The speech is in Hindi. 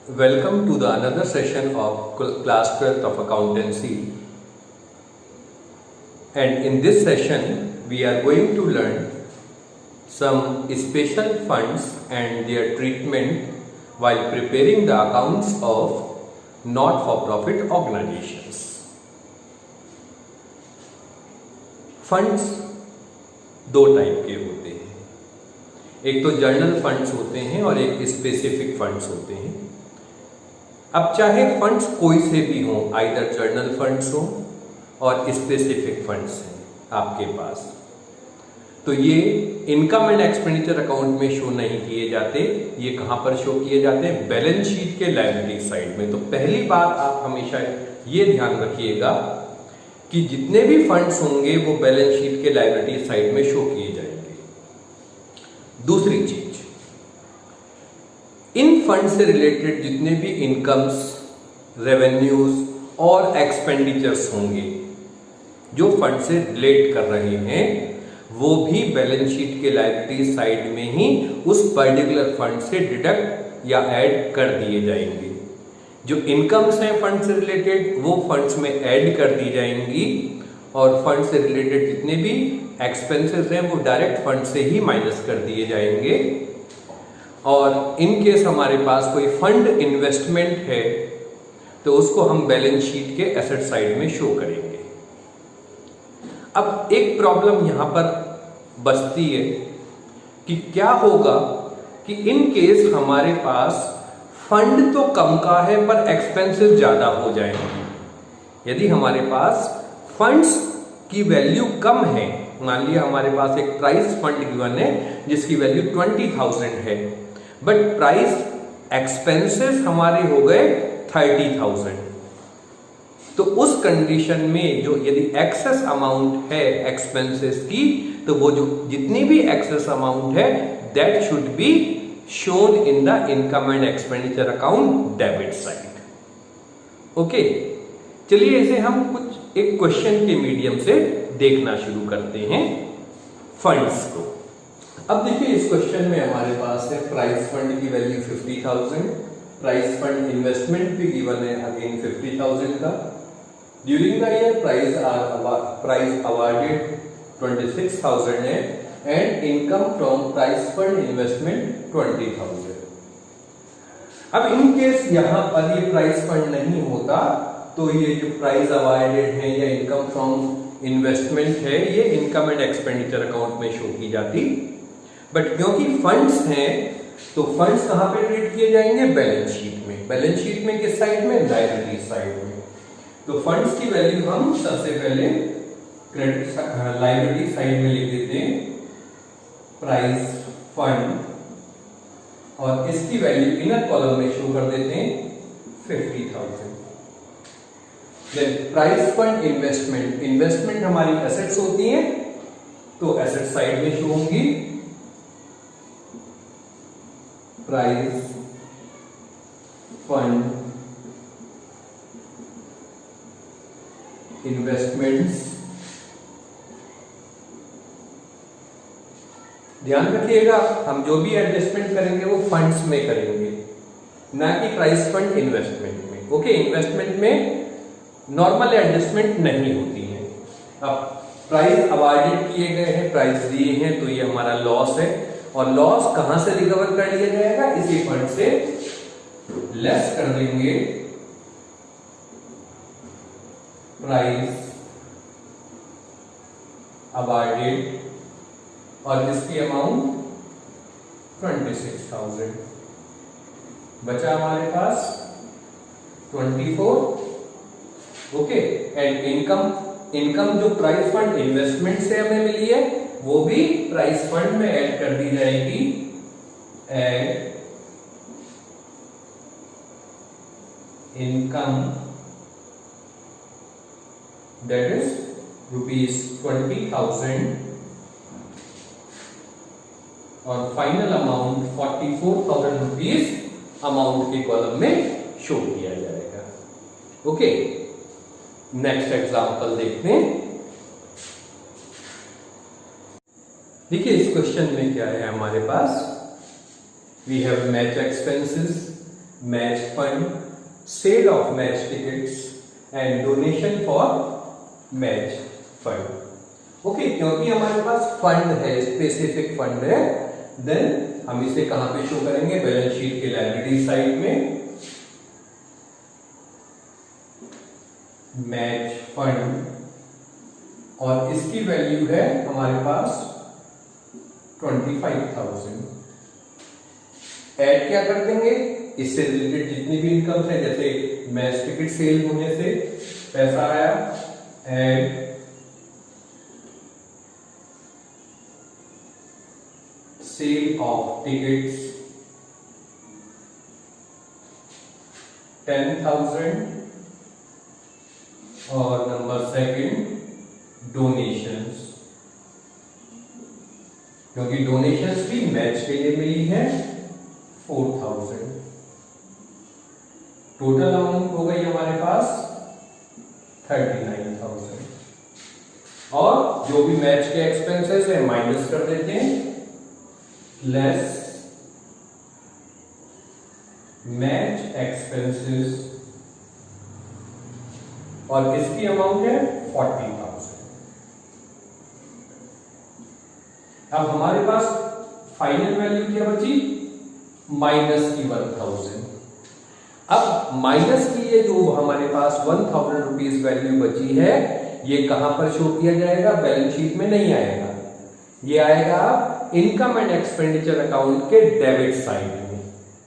Welcome to the another session of class 12th of accountancy, and in this session we are going to learn some special funds and their treatment while preparing the accounts of not-for-profit organizations. Funds दो टाइप के होते हैं, एक तो जर्नल फंड्स होते हैं और एक स्पेसिफिक फंड्स होते हैं। अब चाहे फंड्स कोई से भी हों, आइदर जर्नल फंड्स हों और स्पेसिफिक फंड्स हैं आपके पास, तो ये इनकम एंड एक्सपेंडिचर अकाउंट में शो नहीं किए जाते। ये कहाँ पर शो किए जाते हैं? बैलेंस शीट के लायबिलिटी साइड में। तो पहली बात आप हमेशा ये ध्यान रखिएगा कि जितने भी फंड्स होंगे वो बैलेंस शीट के लायबिलिटी साइड में शो किए जाएंगे। दूसरी चीज, इन फंड से रिलेटेड जितने भी इनकम्स, रेवेन्यूज और एक्सपेंडिचर्स होंगे जो फंड से रिलेट कर रहे हैं, वो भी बैलेंस शीट के लायबिलिटी साइड में ही उस पर्टिकुलर फंड से डिडक्ट या ऐड कर दिए जाएंगे। जो इनकम्स हैं फंड से रिलेटेड वो फंड्स में ऐड कर दी जाएंगी, और फंड से रिलेटेड जितने भी एक्सपेंसेस हैं वो डायरेक्ट फंड से ही माइनस कर दिए जाएंगे। और इन केस हमारे पास कोई फंड इन्वेस्टमेंट है तो उसको हम बैलेंस शीट के एसेट साइड में शो करेंगे। अब एक प्रॉब्लम यहां पर बचती है कि क्या होगा कि इन केस हमारे पास फंड तो कम का है पर एक्सपेंसेस ज्यादा हो जाएंगे। यदि हमारे पास फंड्स की वैल्यू कम है, मान लिया हमारे पास एक प्राइस फंड गिवन है जिसकी वैल्यू 20,000 है, बट प्राइस एक्सपेंसेस हमारे हो गए 30,000, तो उस कंडीशन में जो यदि एक्सेस अमाउंट है एक्सपेंसेस की, तो वो जो जितनी भी एक्सेस अमाउंट है that should be shown in the income and expenditure account debit side. Okay, चलिए इसे हम कुछ एक क्वेश्चन के मीडियम से देखना शुरू करते हैं फंड्स को। अब देखिए इस क्वेश्चन में हमारे पास है प्राइस फंड की वैल्यू 50,000, प्राइस फंड इन्वेस्टमेंट भी गिवन है अगेन 50,000 का। During the year price awarded 26,000 है and income from price fund investment 20,000। अब इन केस यहां पर ये प्राइस फंड नहीं होता तो ये जो प्राइस अवार्डेड है या इनकम फ्रॉम इन्वेस्टमेंट है ये इनकम एंड एक्सपेंडिचर अकाउंट में शो की जाती। बट क्योंकि फंड्स हैं तो फंड्स कहां पे ट्रीट किए जाएंगे? बैलेंस शीट में। बैलेंस शीट में किस साइड में? लायबिलिटी साइड में। तो फंड्स की वैल्यू हम सबसे पहले क्रेडिट लायबिलिटी साइड में लिख देते हैं प्राइस फंड, और इसकी वैल्यू इनर कॉलम में शो कर देते हैं 50,000। Then price fund investment, investment हमारी एसेट्स होती हैं तो एसेट साइड में शो होंगी प्राइस फंड इन्वेस्टमेंट्स। ध्यान रखिएगा हम जो भी एडजस्टमेंट करेंगे वो फंड्स में करेंगे, ना कि प्राइस फंड इन्वेस्टमेंट में। ओके, इन्वेस्टमेंट में नॉर्मल एडजस्टमेंट नहीं होती है। अब प्राइस अवार्डेड किए गए हैं, प्राइस दिए हैं, तो ये हमारा लॉस है, और लॉस कहां से रिकवर कर लिया जाएगा? इसी फंड से लेस कर देंगे प्राइस अवार्डेड, और इसकी अमाउंट 26,000। बचा हमारे पास 24। ओके, एंड इनकम जो प्राइस फंड इन्वेस्टमेंट से हमें मिली है वो भी प्राइस फंड में ऐड कर दी जाएगी। एड इनकम दैट इज ₹20,000, और फाइनल अमाउंट 44,000 रुपीज अमाउंट के कॉलम में शो किया जाएगा। ओके, नेक्स्ट एग्जांपल देखते हैं। देखिए इस क्वेश्चन में क्या है हमारे पास, we have match expenses match fund, sale of match tickets and donation for match fund. Okay, क्योंकि हमारे पास फंड है, स्पेसिफिक फंड है, देन हम इसे कहां पे शो करेंगे? बैलेंस शीट के लायबिलिटी साइड में। मैच फंड, और इसकी वैल्यू है हमारे पास 25,000। ऐड क्या कर देंगे? इससे रिलेटेड जितनी भी इनकम है, जैसे मैच टिकट सेल होने से पैसा आया, एड सेल ऑफ टिकट्स 10,000, और नंबर सेकंड डोनेशंस, क्योंकि डोनेशंस भी मैच के लिए मिली है 4,000। टोटल अमाउंट हो गई हमारे पास 39,000, और जो भी मैच के एक्सपेंसेस है माइनस कर देते हैं, लेस मैच एक्सपेंसेस, और इसकी अमाउंट है 40,000। अब हमारे पास फाइनल वैल्यू क्या बची? माइनस की 1,000। अब माइनस की ये जो हमारे पास 1,000 रुपीज वैल्यू बची है, ये कहां पर शो किया जाएगा? बैलेंस शीट में नहीं आएगा, ये आएगा इनकम एंड एक्सपेंडिचर अकाउंट के डेबिट साइड।